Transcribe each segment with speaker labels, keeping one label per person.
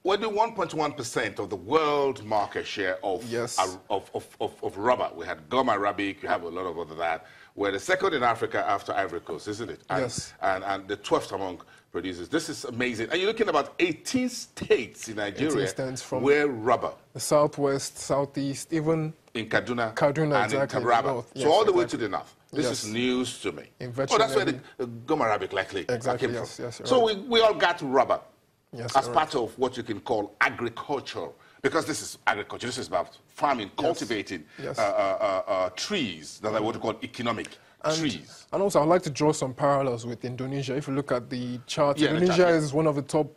Speaker 1: we're doing 1.1% of the world market share of, of rubber. We had gum arabic, you have a lot of other that. We're the second in Africa after Ivory Coast, isn't it? And,
Speaker 2: yes.
Speaker 1: And the 12th among producers. This is amazing. And you're looking at about 18 states in Nigeria
Speaker 2: from
Speaker 1: where rubber.
Speaker 2: The southwest, southeast, even
Speaker 1: in Kaduna,
Speaker 2: and
Speaker 1: exactly, in Taraba.
Speaker 2: Yes,
Speaker 1: so all the way to the north. This
Speaker 2: yes.
Speaker 1: is news to me.
Speaker 2: Oh,
Speaker 1: that's where the gum arabic likely came from.
Speaker 2: Yes,
Speaker 1: so we all got rubber as
Speaker 2: right.
Speaker 1: part of what you can call agriculture. Because this is agriculture. This is about farming, cultivating trees that are what we call economic trees.
Speaker 2: And also, I'd like to draw some parallels with Indonesia. If you look at the chart, Indonesia is one of the top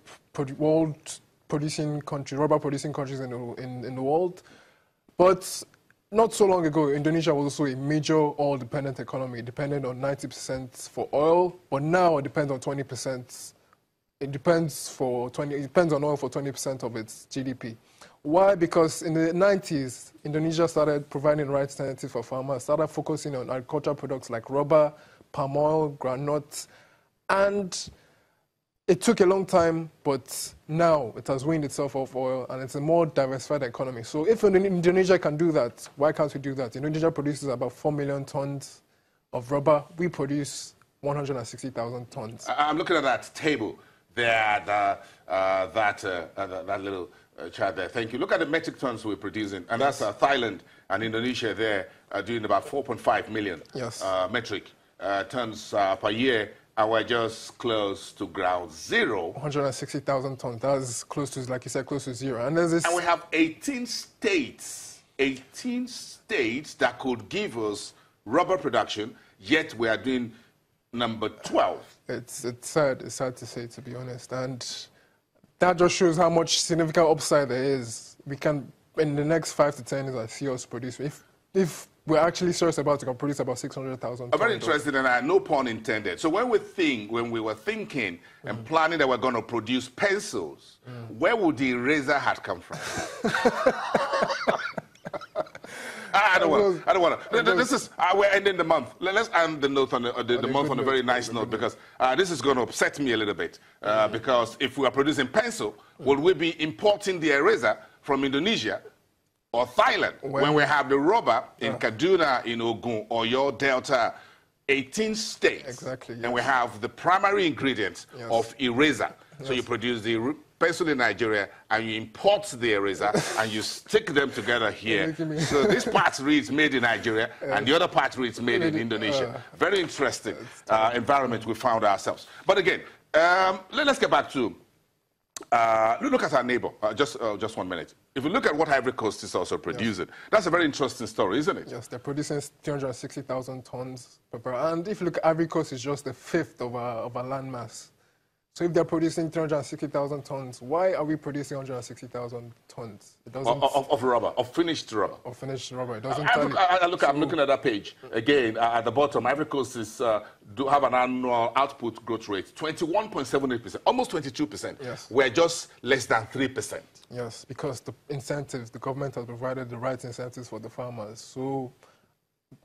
Speaker 2: world producing countries, rubber producing countries in the world. But not so long ago, Indonesia was also a major oil-dependent economy, dependent on 90% for oil, but now it depends on 20%. It depends on oil for 20% of its GDP. Why? Because in the 90s, Indonesia started providing right incentives for farmers, started focusing on agricultural products like rubber, palm oil, groundnuts, and it took a long time, but now it has weaned itself off oil, and it's a more diversified economy. So if Indonesia can do that, why can't we do that? Indonesia produces about 4 million tons of rubber. We produce 160,000 tons.
Speaker 1: I'm looking at that table there, that little chart there. Thank you. Look at the metric tons we're producing, and that's Thailand and Indonesia there doing about 4.5 million metric tons per year. And we're just close to ground zero.
Speaker 2: 160,000 tons. That's close to, like you said, close to zero. And there's this.
Speaker 1: And we have 18 states that could give us rubber production, yet we are doing number 12.
Speaker 2: It's sad to say, to be honest. And that just shows how much significant upside there is. We can, in the next 5 to 10 years, I see us produce. If we're actually serious about it, we can produce about 600,000 tons.
Speaker 1: Very interesting, and no pun intended. So when we were thinking and planning that we're going to produce pencils, where would the eraser had come from? I don't want to. This is we're ending the month. Let's end the note on the month on a very nice note, because this is going to upset me a little bit. Because if we are producing pencil, will we be importing the eraser from Indonesia or Thailand when we have the rubber in Kaduna, in Ogun, or your Delta, 18 states?
Speaker 2: Exactly.
Speaker 1: And we have the primary ingredients of eraser. So you produce the pencil in Nigeria, and you import the eraser, and you stick them together here. So this part reads made in Nigeria, and the other part reads made in Indonesia. Very interesting environment we found ourselves. But again, let's get back to, look at our neighbor, just 1 minute. If you look at what Ivory Coast is also producing, that's a very interesting story, isn't it?
Speaker 2: Yes, they're producing 360,000 tons per hour. And if you look at Ivory Coast, it's just a fifth of our land mass. So if they're producing 360,000 tons, why are we producing 160,000 tons? It doesn't
Speaker 1: of rubber, of finished rubber.
Speaker 2: Of finished rubber. It doesn't
Speaker 1: I'm looking at that page. Again, at the bottom, Ivory Coast do have an annual output growth rate, 21.78%, almost 22%.
Speaker 2: Yes.
Speaker 1: We're just less than 3%.
Speaker 2: Yes, because the incentives, the government has provided the right incentives for the farmers. So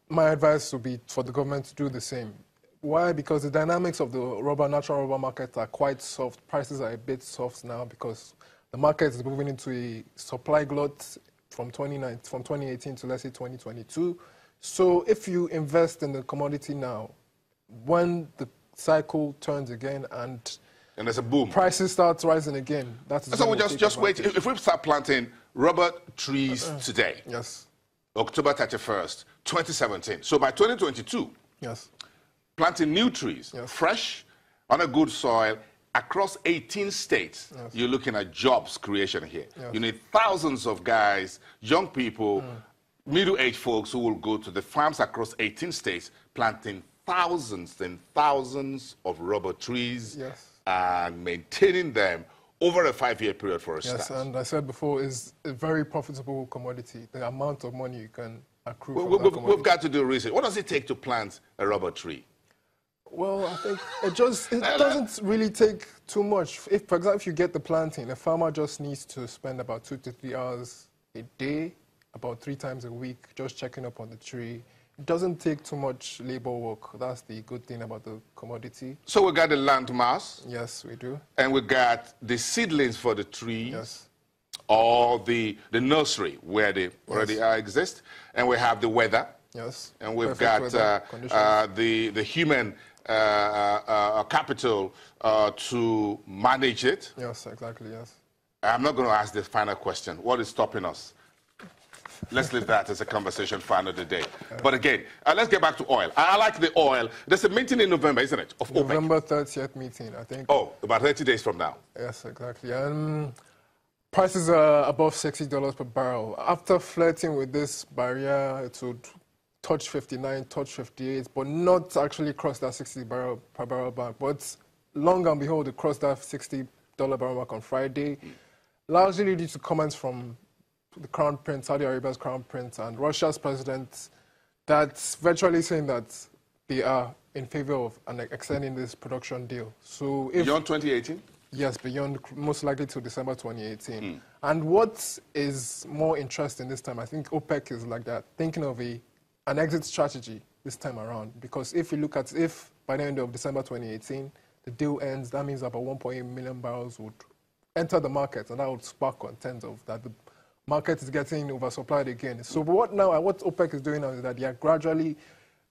Speaker 2: my advice would be for the government to do the same. Why? Because the dynamics of the natural rubber market are quite soft. Prices are a bit soft now because the market is moving into a supply glut from 2018 to, let's say, 2022. So if you invest in the commodity now, when the cycle turns again and
Speaker 1: there's a boom,
Speaker 2: prices start rising again.
Speaker 1: So we just wait. If we start planting rubber trees today, October 31st, 2017. So by 2022, planting new trees, fresh, on a good soil, across 18 states, you're looking at jobs creation here. You need thousands of guys, young people, middle-aged folks who will go to the farms across 18 states, planting thousands and thousands of rubber trees and maintaining them over a 5-year period for a start.
Speaker 2: Yes, and I said before, it's a very profitable commodity. The amount of money you can accrue from that commodity.
Speaker 1: We've got to do research. What does it take to plant a rubber tree?
Speaker 2: Well, I think it doesn't really take too much. For example, if you get the planting, a farmer just needs to spend about 2 to 3 hours a day, about 3 times a week, just checking up on the tree, doesn't take too much labor work. That's the good thing about the commodity.
Speaker 1: So we got the land mass.
Speaker 2: Yes, we do.
Speaker 1: And we got the seedlings for the trees.
Speaker 2: Yes.
Speaker 1: Or the nursery where they already exist. And we have the weather.
Speaker 2: Yes.
Speaker 1: And we've got the human capital to manage it.
Speaker 2: Yes, exactly, yes.
Speaker 1: I'm not going to ask the final question. What is stopping us? Let's leave that as a conversation for another day. But again, let's get back to oil. I like the oil. There's a meeting in November, isn't it? Of
Speaker 2: November 30th meeting, I think.
Speaker 1: Oh, about 30 days from now.
Speaker 2: Yes, exactly. Prices are above $60 per barrel. After flirting with this barrier, it would touch 59, touch 58, but not actually cross that $60 per barrel mark. But long and behold, it crossed that $60 barrel mark on Friday, largely due to comments from the Crown Prince, Saudi Arabia's Crown Prince, and Russia's president, that's virtually saying that they are in favor of extending this production deal. So if,
Speaker 1: beyond 2018?
Speaker 2: Yes, beyond, most likely to December 2018. And what is more interesting this time, I think OPEC is like that, thinking of an exit strategy this time around. Because if you look at, if by the end of December 2018, the deal ends, that means about 1.8 million barrels would enter the market, and that would spark content of that the market is getting oversupplied again. So what OPEC is doing now is that they are gradually,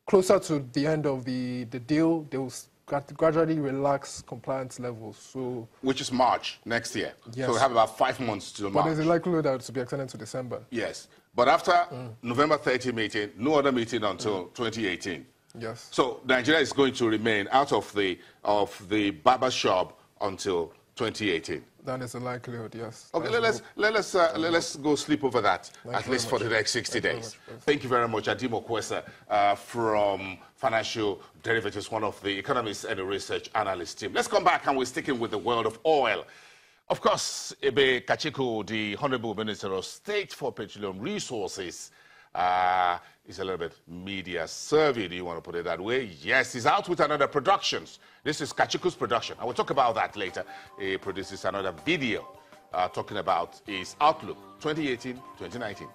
Speaker 2: closer to the end of the deal, they will gradually relax compliance levels. So, which is March next year. Yes. So we have about 5 months to March. But there's a likelihood that it will be extended to December. Yes. But after November 30 meeting, no other meeting until 2018. Yes. So Nigeria is going to remain out of the barber shop until 2018. That is a likelihood, yes. Okay, let's go sleep over that, at least for the next 60 days. Thank you very much, Adimo Kwesa from Financial Derivatives, one of the economists and the research analyst team. Let's come back, and we're sticking with the world of oil. Of course, Ebe Kachiko, the Honorable Minister of State for Petroleum Resources, is a little bit media survey, do you want to put it that way? Yes, he's out with another productions. This is Kachiko's production. I will talk about that later. He produces another video talking about his outlook 2018-2019.